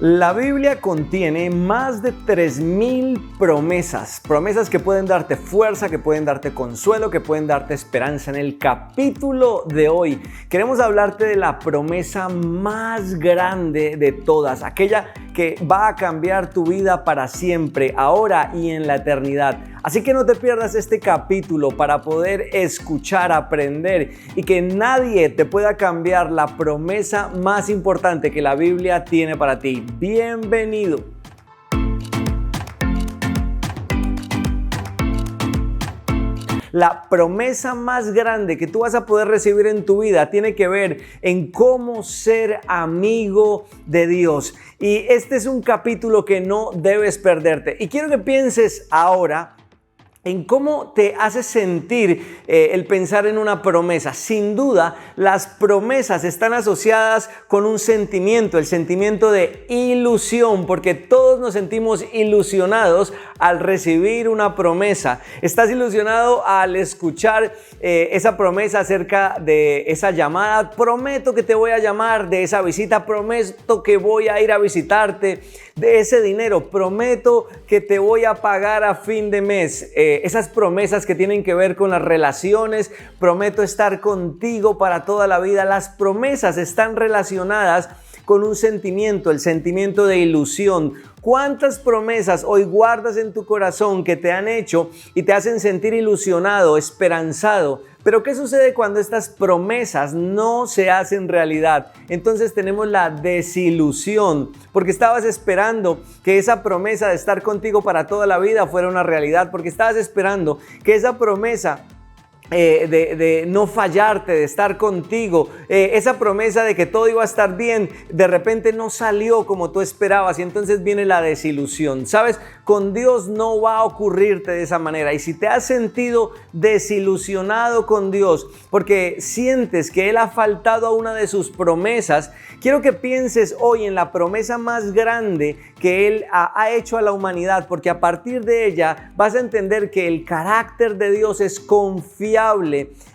La Biblia contiene más de 3000 promesas, promesas que pueden darte fuerza, que pueden darte consuelo, que pueden darte esperanza. En el capítulo de hoy queremos hablarte de la promesa más grande de todas, aquella que va a cambiar tu vida para siempre, ahora y en la eternidad. Así que no te pierdas este capítulo para poder escuchar, aprender y que nadie te pueda cambiar la promesa más importante que la Biblia tiene para ti. Bienvenido. La promesa más grande que tú vas a poder recibir en tu vida tiene que ver en cómo ser amigo de Dios. Y este es un capítulo que no debes perderte. Y quiero que pienses ahora en cómo te hace sentir el pensar en una promesa. Sin duda, las promesas están asociadas con un sentimiento, el sentimiento de ilusión, porque todos nos sentimos ilusionados al recibir una promesa. Estás ilusionado al escuchar esa promesa acerca de esa llamada. Prometo que te voy a llamar, de esa visita. Prometo que voy a ir a visitarte, de ese dinero. Prometo que te voy a pagar a fin de mes. Esas promesas que tienen que ver con las relaciones. Prometo estar contigo para toda la vida. Las promesas están relacionadas con un sentimiento, el sentimiento de ilusión. ¿Cuántas promesas hoy guardas en tu corazón que te han hecho y te hacen sentir ilusionado, esperanzado? Pero ¿qué sucede cuando estas promesas no se hacen realidad? Entonces tenemos la desilusión, porque estabas esperando que esa promesa de estar contigo para toda la vida fuera una realidad, porque estabas esperando que esa promesa de no fallarte, de estar contigo, esa promesa de que todo iba a estar bien, de repente no salió como tú esperabas y entonces viene la desilusión. ¿Sabes? Con Dios no va a ocurrirte de esa manera. Y si te has sentido desilusionado con Dios porque sientes que Él ha faltado a una de sus promesas, quiero que pienses hoy en la promesa más grande que Él ha hecho a la humanidad, porque a partir de ella vas a entender que el carácter de Dios es confiable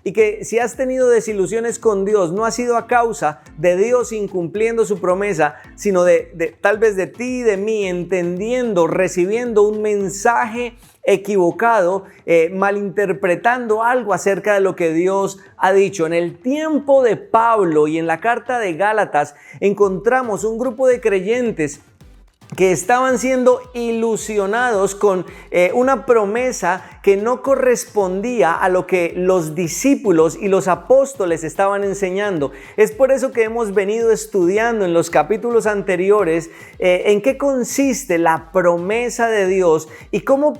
y que si has tenido desilusiones con Dios no ha sido a causa de Dios incumpliendo su promesa, sino tal vez de ti y de mí entendiendo, recibiendo un mensaje equivocado, malinterpretando algo acerca de lo que Dios ha dicho. En el tiempo de Pablo y en la carta de Gálatas encontramos un grupo de creyentes que estaban siendo ilusionados con una promesa que no correspondía a lo que los discípulos y los apóstoles estaban enseñando. Es por eso que hemos venido estudiando en los capítulos anteriores en qué consiste la promesa de Dios y cómo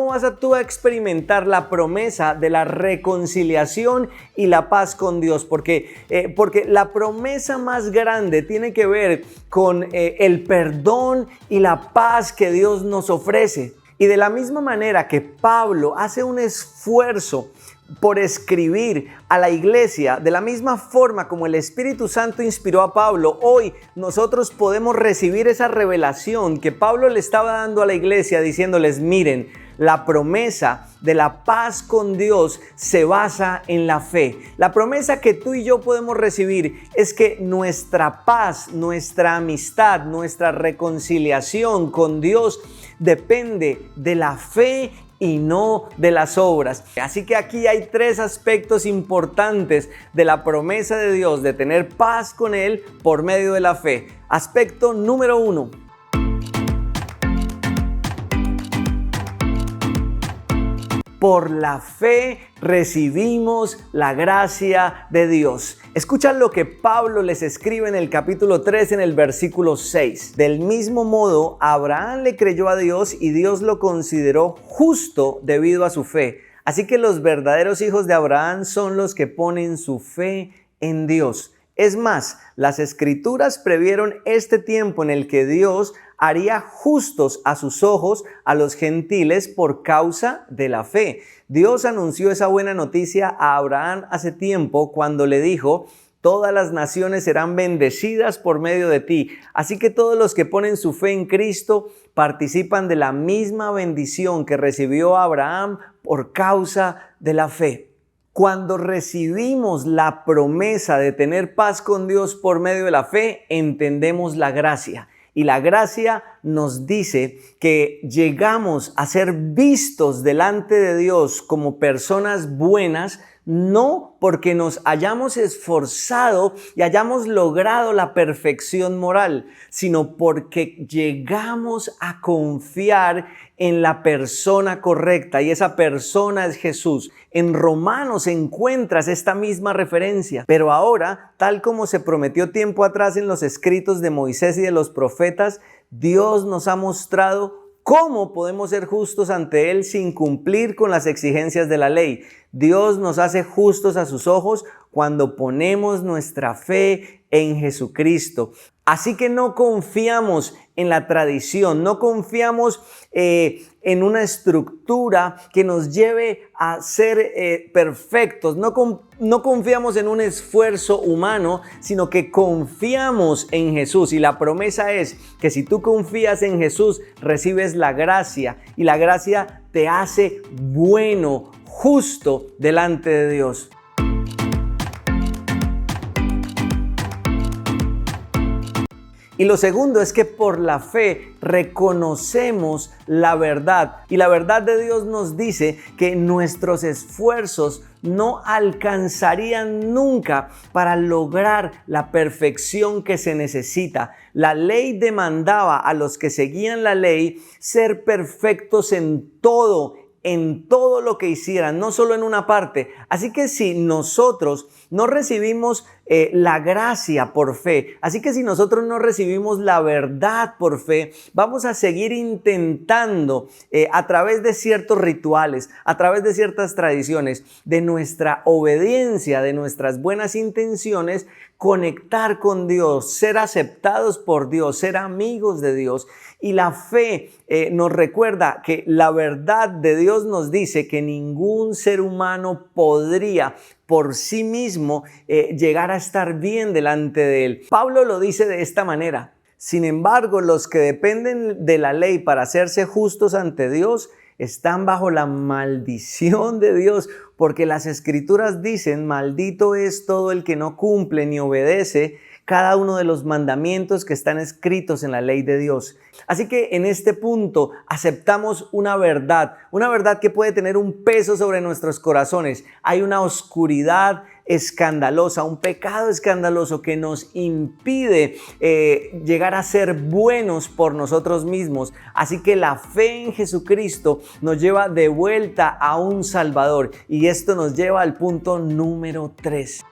vas tú a experimentar la promesa de la reconciliación y la paz con Dios, porque la promesa más grande tiene que ver con el perdón y la paz que Dios nos ofrece. Y de la misma manera que Pablo hace un esfuerzo por escribir a la iglesia, de la misma forma como el Espíritu Santo inspiró a Pablo, hoy nosotros podemos recibir esa revelación que Pablo le estaba dando a la iglesia, diciéndoles: miren, la promesa de la paz con Dios se basa en la fe. La promesa que tú y yo podemos recibir es que nuestra paz, nuestra amistad, nuestra reconciliación con Dios depende de la fe y no de las obras. Así que aquí hay 3 aspectos importantes de la promesa de Dios de tener paz con Él por medio de la fe. Aspecto número 1. Por la fe recibimos la gracia de Dios. Escucha lo que Pablo les escribe en el capítulo 3, en el versículo 6. Del mismo modo, Abraham le creyó a Dios y Dios lo consideró justo debido a su fe. Así que los verdaderos hijos de Abraham son los que ponen su fe en Dios. Es más, las Escrituras previeron este tiempo en el que Dios haría justos a sus ojos a los gentiles por causa de la fe. Dios anunció esa buena noticia a Abraham hace tiempo cuando le dijo: todas las naciones serán bendecidas por medio de ti. Así que todos los que ponen su fe en Cristo participan de la misma bendición que recibió Abraham por causa de la fe. Cuando recibimos la promesa de tener paz con Dios por medio de la fe, entendemos la gracia. Y la gracia nos dice que llegamos a ser vistos delante de Dios como personas buenas, no porque nos hayamos esforzado y hayamos logrado la perfección moral, sino porque llegamos a confiar en la persona correcta, y esa persona es Jesús. En Romanos encuentras esta misma referencia, pero ahora, tal como se prometió tiempo atrás en los escritos de Moisés y de los profetas, Dios nos ha mostrado cómo podemos ser justos ante Él sin cumplir con las exigencias de la ley. Dios nos hace justos a sus ojos cuando ponemos nuestra fe en Jesucristo. Así que no confiamos en la tradición, no confiamos en una estructura que nos lleve a ser perfectos, no confiamos en un esfuerzo humano, sino que confiamos en Jesús. Y la promesa es que si tú confías en Jesús, recibes la gracia, y la gracia te hace bueno, justo delante de Dios. Y lo segundo es que por la fe reconocemos la verdad. Y la verdad de Dios nos dice que nuestros esfuerzos no alcanzarían nunca para lograr la perfección que se necesita. La ley demandaba a los que seguían la ley ser perfectos en todo lo que hicieran, no solo en una parte. Así que si nosotros no recibimos la gracia por fe, así que si nosotros no recibimos la verdad por fe, vamos a seguir intentando a través de ciertos rituales, a través de ciertas tradiciones, de nuestra obediencia, de nuestras buenas intenciones, conectar con Dios, ser aceptados por Dios, ser amigos de Dios. Y la fe nos recuerda que la verdad de Dios nos dice que ningún ser humano podría por sí mismo llegar a estar bien delante de Él. Pablo lo dice de esta manera: sin embargo, los que dependen de la ley para hacerse justos ante Dios están bajo la maldición de Dios, porque las Escrituras dicen: maldito es todo el que no cumple ni obedece cada uno de los mandamientos que están escritos en la ley de Dios. Así que en este punto aceptamos una verdad que puede tener un peso sobre nuestros corazones. Hay una oscuridad escandalosa, un pecado escandaloso que nos impide llegar a ser buenos por nosotros mismos. Así que la fe en Jesucristo nos lleva de vuelta a un Salvador, y esto nos lleva al punto número 3.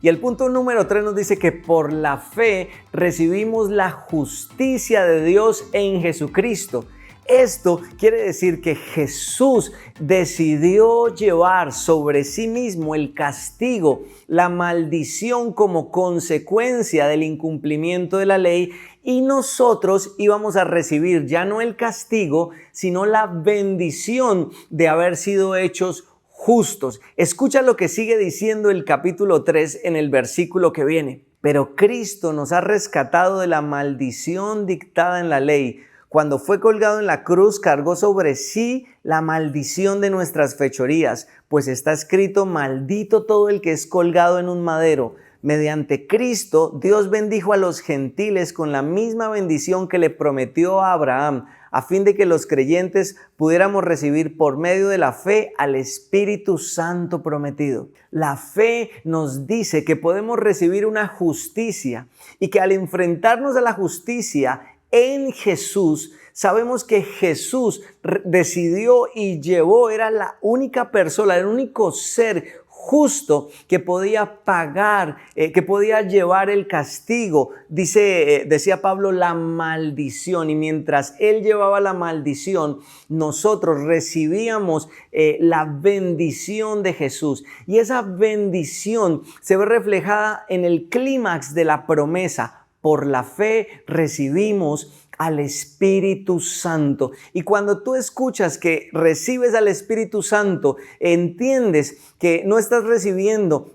Y el punto número 3 nos dice que por la fe recibimos la justicia de Dios en Jesucristo. Esto quiere decir que Jesús decidió llevar sobre sí mismo el castigo, la maldición como consecuencia del incumplimiento de la ley, y nosotros íbamos a recibir ya no el castigo, sino la bendición de haber sido hechos justos. Escucha lo que sigue diciendo el capítulo 3 en el versículo que viene. Pero Cristo nos ha rescatado de la maldición dictada en la ley. Cuando fue colgado en la cruz, cargó sobre sí la maldición de nuestras fechorías, pues está escrito: maldito todo el que es colgado en un madero. Mediante Cristo, Dios bendijo a los gentiles con la misma bendición que le prometió a Abraham, a fin de que los creyentes pudiéramos recibir por medio de la fe al Espíritu Santo prometido. La fe nos dice que podemos recibir una justicia, y que al enfrentarnos a la justicia en Jesús, sabemos que Jesús decidió y llevó, era la única persona, el único ser justo que podía pagar, que podía llevar el castigo. Decía Pablo, la maldición. Y mientras Él llevaba la maldición, nosotros recibíamos la bendición de Jesús. Y esa bendición se ve reflejada en el clímax de la promesa. Por la fe recibimos al Espíritu Santo. Y cuando tú escuchas que recibes al Espíritu Santo, entiendes que no estás recibiendo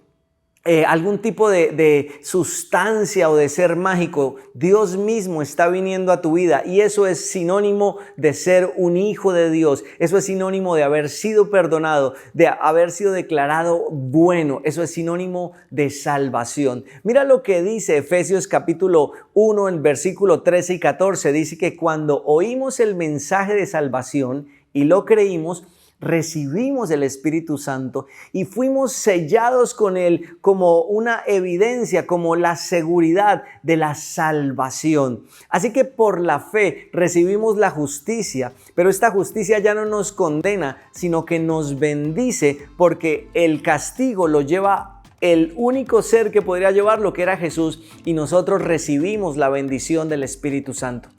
algún tipo de sustancia o de ser mágico. Dios mismo está viniendo a tu vida y eso es sinónimo de ser un hijo de Dios. Eso es sinónimo de haber sido perdonado, de haber sido declarado bueno. Eso es sinónimo de salvación. Mira lo que dice Efesios capítulo 1, en versículo 13 y 14. Dice que cuando oímos el mensaje de salvación y lo creímos, recibimos el Espíritu Santo y fuimos sellados con Él como una evidencia, como la seguridad de la salvación. Así que por la fe recibimos la justicia, pero esta justicia ya no nos condena, sino que nos bendice, porque el castigo lo lleva el único ser que podría llevarlo, que era Jesús, y nosotros recibimos la bendición del Espíritu Santo.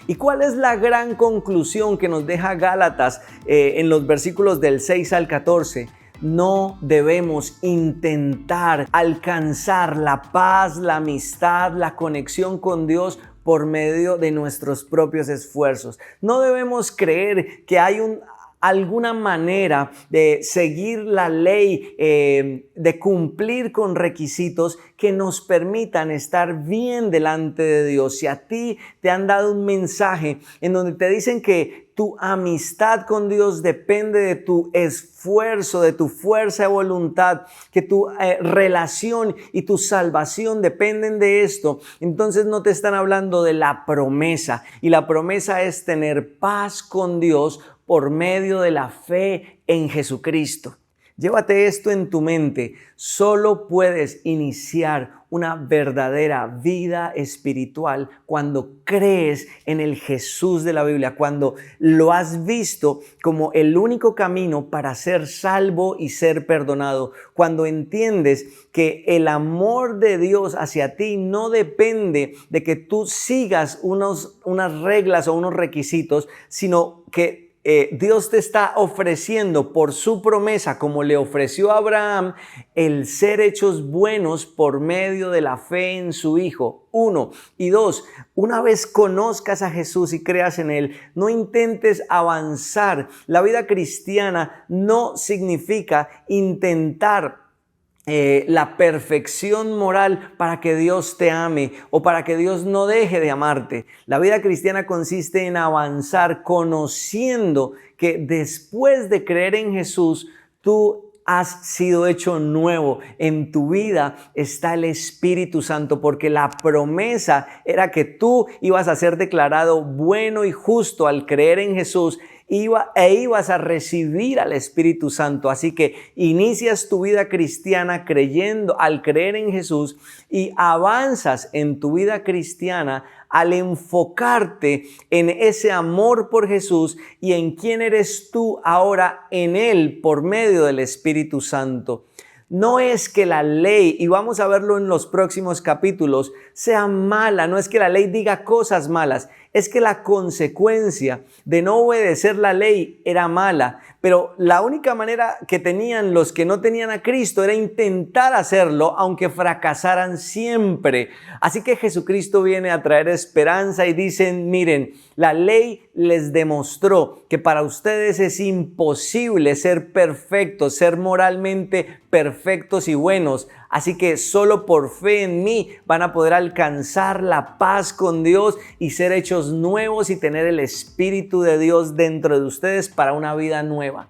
¿Y cuál es la gran conclusión que nos deja Gálatas en los versículos del 6 al 14? No debemos intentar alcanzar la paz, la amistad, la conexión con Dios por medio de nuestros propios esfuerzos. No debemos creer que hay alguna manera de seguir la ley, de cumplir con requisitos que nos permitan estar bien delante de Dios. Si a ti te han dado un mensaje en donde te dicen que tu amistad con Dios depende de tu esfuerzo, de tu fuerza de voluntad, que tu relación y tu salvación dependen de esto, entonces no te están hablando de la promesa. Y la promesa es tener paz con Dios por medio de la fe en Jesucristo. Llévate esto en tu mente. Solo puedes iniciar una verdadera vida espiritual cuando crees en el Jesús de la Biblia, cuando lo has visto como el único camino para ser salvo y ser perdonado, cuando entiendes que el amor de Dios hacia ti no depende de que tú sigas unas reglas o unos requisitos, sino que Dios te está ofreciendo por su promesa, como le ofreció a Abraham, el ser hechos buenos por medio de la fe en su Hijo. 1. Y 2, una vez conozcas a Jesús y creas en Él, no intentes avanzar. La vida cristiana no significa intentar la perfección moral para que Dios te ame o para que Dios no deje de amarte. La vida cristiana consiste en avanzar conociendo que después de creer en Jesús, tú has sido hecho nuevo. En tu vida está el Espíritu Santo, porque la promesa era que tú ibas a ser declarado bueno y justo al creer en Jesús. Ibas a recibir al Espíritu Santo. Así que inicias tu vida cristiana al creer en Jesús, y avanzas en tu vida cristiana al enfocarte en ese amor por Jesús y en quién eres tú ahora en Él por medio del Espíritu Santo. No es que la ley, y vamos a verlo en los próximos capítulos, sea mala. No es que la ley diga cosas malas. Es que la consecuencia de no obedecer la ley era mala. Pero la única manera que tenían los que no tenían a Cristo era intentar hacerlo, aunque fracasaran siempre. Así que Jesucristo viene a traer esperanza y dicen: miren, la ley les demostró que para ustedes es imposible ser perfectos, ser moralmente perfectos y buenos. Así que solo por fe en mí van a poder alcanzar la paz con Dios y ser hechos nuevos y tener el Espíritu de Dios dentro de ustedes para una vida nueva.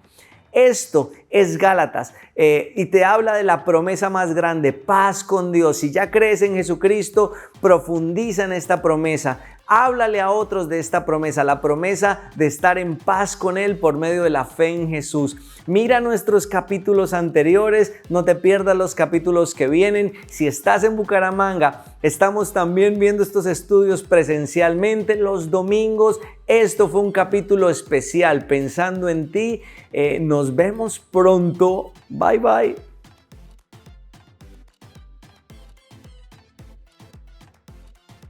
Esto es Gálatas y te habla de la promesa más grande, paz con Dios. Si ya crees en Jesucristo, profundiza en esta promesa. Háblale a otros de esta promesa, la promesa de estar en paz con Él por medio de la fe en Jesús. Mira nuestros capítulos anteriores, no te pierdas los capítulos que vienen. Si estás en Bucaramanga, estamos también viendo estos estudios presencialmente los domingos. Esto fue un capítulo especial pensando en ti. Nos vemos pronto. Bye bye.